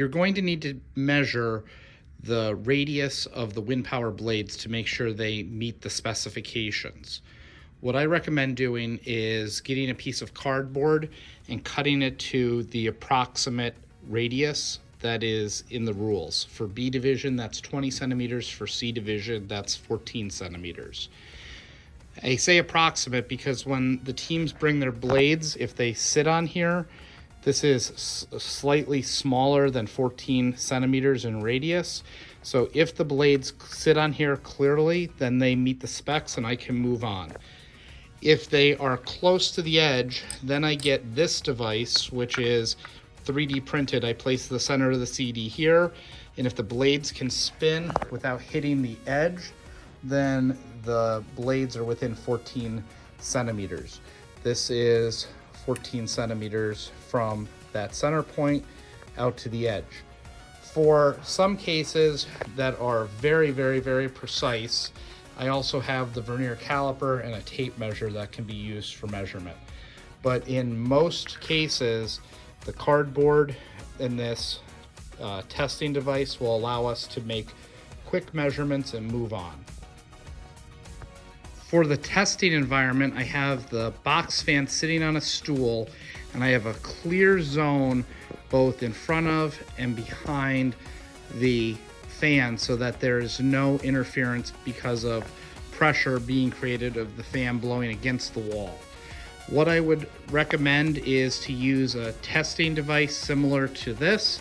you're going to need to measure the radius of the wind power blades to make sure they meet the specifications. What I recommend doing is getting a piece of cardboard and cutting it to the approximate radius that is in the rules. For B division, that's 20 centimeters. For C division, that's 14 centimeters. I say approximate because when the teams bring their blades, if they sit on here, this is slightly smaller than 14 centimeters in radius. So if the blades sit on here clearly, then they meet the specs and I can move on. If they are close to the edge, then I get this device, which is 3D printed. I place the center of the CD here, and if the blades can spin without hitting the edge, then the blades are within 14 centimeters. This is 14 centimeters from that center point out to the edge. For some cases that are very, very, very precise, I also have the vernier caliper and a tape measure that can be used for measurement. But in most cases, the cardboard in this testing device will allow us to make quick measurements and move on. For the testing environment, I have the box fan sitting on a stool, and I have a clear zone both in front of and behind the fan so that there is no interference because of pressure being created of the fan blowing against the wall. What I would recommend is to use a testing device similar to this.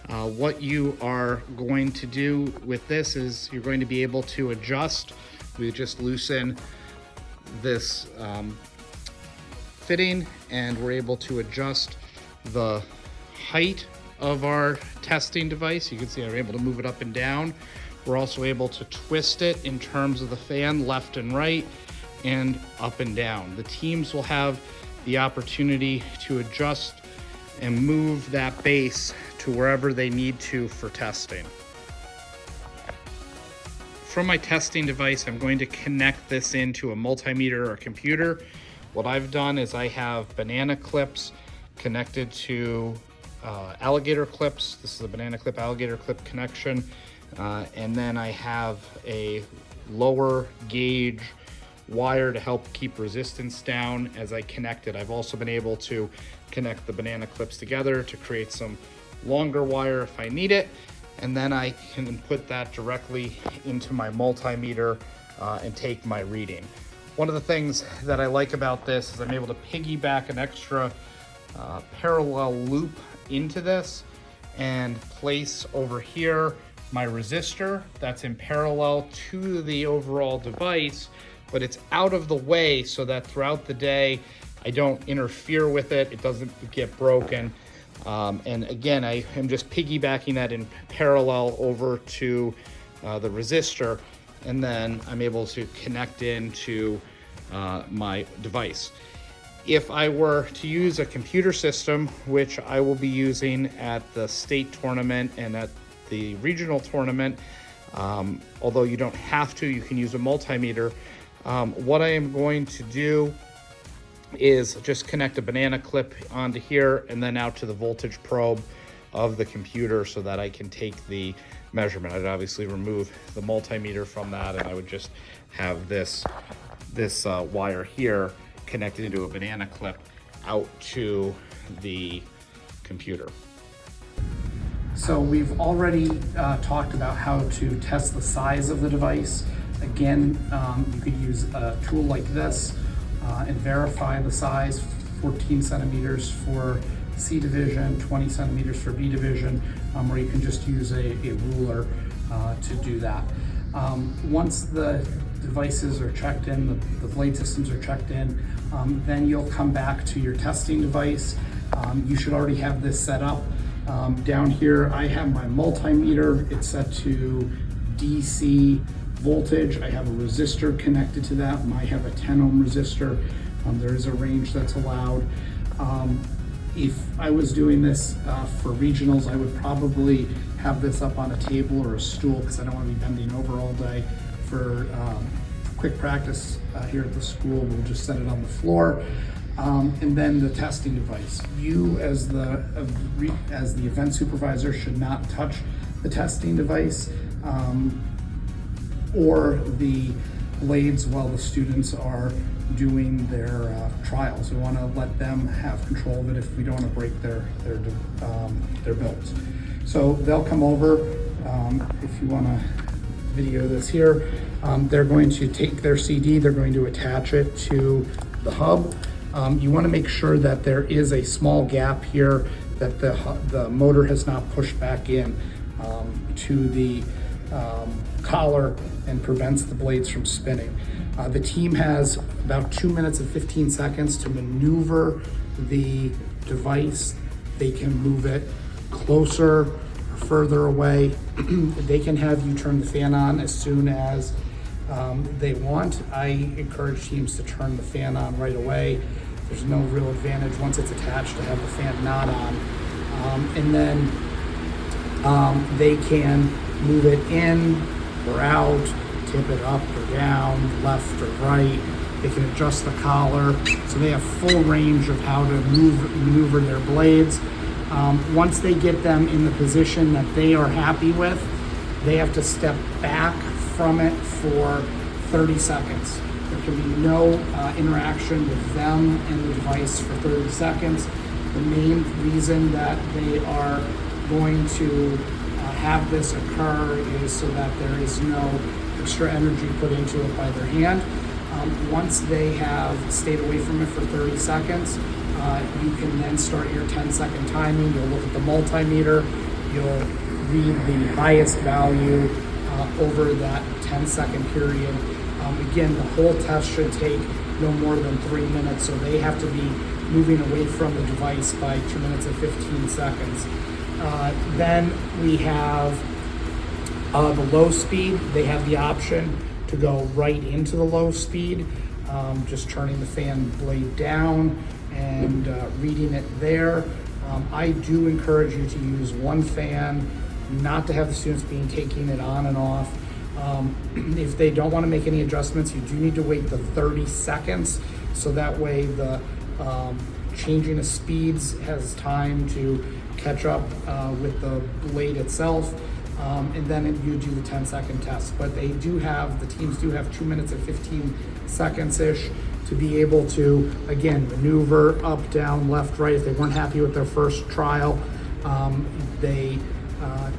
What you are going to do with this is you're going to be able to adjust. We just loosen this fitting and we're able to adjust the height of our testing device. You can see I'm able to move it up and down. We're also able to twist it in terms of the fan left and right and up and down. The teams will have the opportunity to adjust and move that base to wherever they need to for testing. From my testing device, I'm going to connect this into a multimeter or computer. What I've done is I have banana clips connected to alligator clips. This is a banana clip alligator clip connection. And then I have a lower gauge wire to help keep resistance down as I connect it. I've also been able to connect the banana clips together to create some longer wire if I need it. And then I can put that directly into my multimeter and take my reading. One of the things that I like about this is I'm able to piggyback an extra parallel loop into this and place over here my resistor that's in parallel to the overall device, but it's out of the way so that throughout the day I don't interfere with it, it doesn't get broken. And again, I am just piggybacking that in parallel over to the resistor, and then I'm able to connect into my device. If I were to use a computer system, which I will be using at the state tournament and at the regional tournament, although you don't have to, you can use a multimeter. What I am going to do is just connect a banana clip onto here and then out to the voltage probe of the computer so that I can take the measurement. I'd obviously remove the multimeter from that, and I would just have this wire here connected into a banana clip out to the computer. So we've already talked about how to test the size of the device. Again, you could use a tool like this and verify the size, 14 centimeters for C division, 20 centimeters for B division, or you can just use a ruler to do that. Once the devices are checked in, the blade systems are checked in, then you'll come back to your testing device. You should already have this set up. Down here, I have my multimeter. It's set to DC voltage. I have a resistor connected to that. I have a 10 ohm resistor. There is a range that's allowed. If I was doing this for regionals, I would probably have this up on a table or a stool because I don't want to be bending over all day. For quick practice here at the school, we'll just set it on the floor. And then the testing device. You, as the event supervisor, should not touch the testing device or the blades while the students are doing their trials. We want to let them have control of it if we don't want to break their builds. So they'll come over. If you want to video this here, they're going to take their CD, they're going to attach it to the hub. You want to make sure that there is a small gap here, that the motor has not pushed back in to the collar and prevents the blades from spinning. The team has about 2 minutes and 15 seconds to maneuver the device. They can move it closer or further away. They can have you turn the fan on as soon as they want. I encourage teams to turn the fan on right away. There's no real advantage once it's attached to have the fan not on. And then they can move it in or out, tip it up or down, left or right. They can adjust the collar. So they have full range of how to maneuver their blades. Once they get them in the position that they are happy with, they have to step back from it for 30 seconds. There can be no interaction with them and the device for 30 seconds. The main reason that they are going to have this occur is so that there is no extra energy put into it by their hand. Once they have stayed away from it for 30 seconds, you can then start your 10-second timing. You'll look at the multimeter. You'll read the highest value over that 10-second period. Again, the whole test should take no more than 3 minutes, so they have to be moving away from the device by 2 minutes and 15 seconds. Then we have the low speed. They have the option to go right into the low speed, just turning the fan blade down and reading it there. I do encourage you to use one fan, not to have the students taking it on and off. If they don't want to make any adjustments, you do need to wait the 30 seconds, so that way the changing of speeds has time to catch up with the blade itself, and then you do the 10-second test. But the teams do have 2 minutes and 15 seconds-ish to be able to, again, maneuver up, down, left, right. If they weren't happy with their first trial, they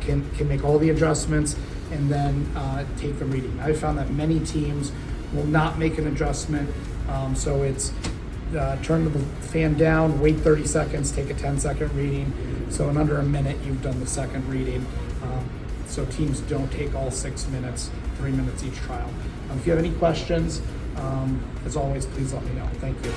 can make all the adjustments and then take the reading. I found that many teams will not make an adjustment, so it's turn the fan down, wait 30 seconds, take a 10-second reading. So in under a minute, you've done the second reading. So teams don't take all 6 minutes, 3 minutes each trial. If you have any questions, as always, please let me know. Thank you.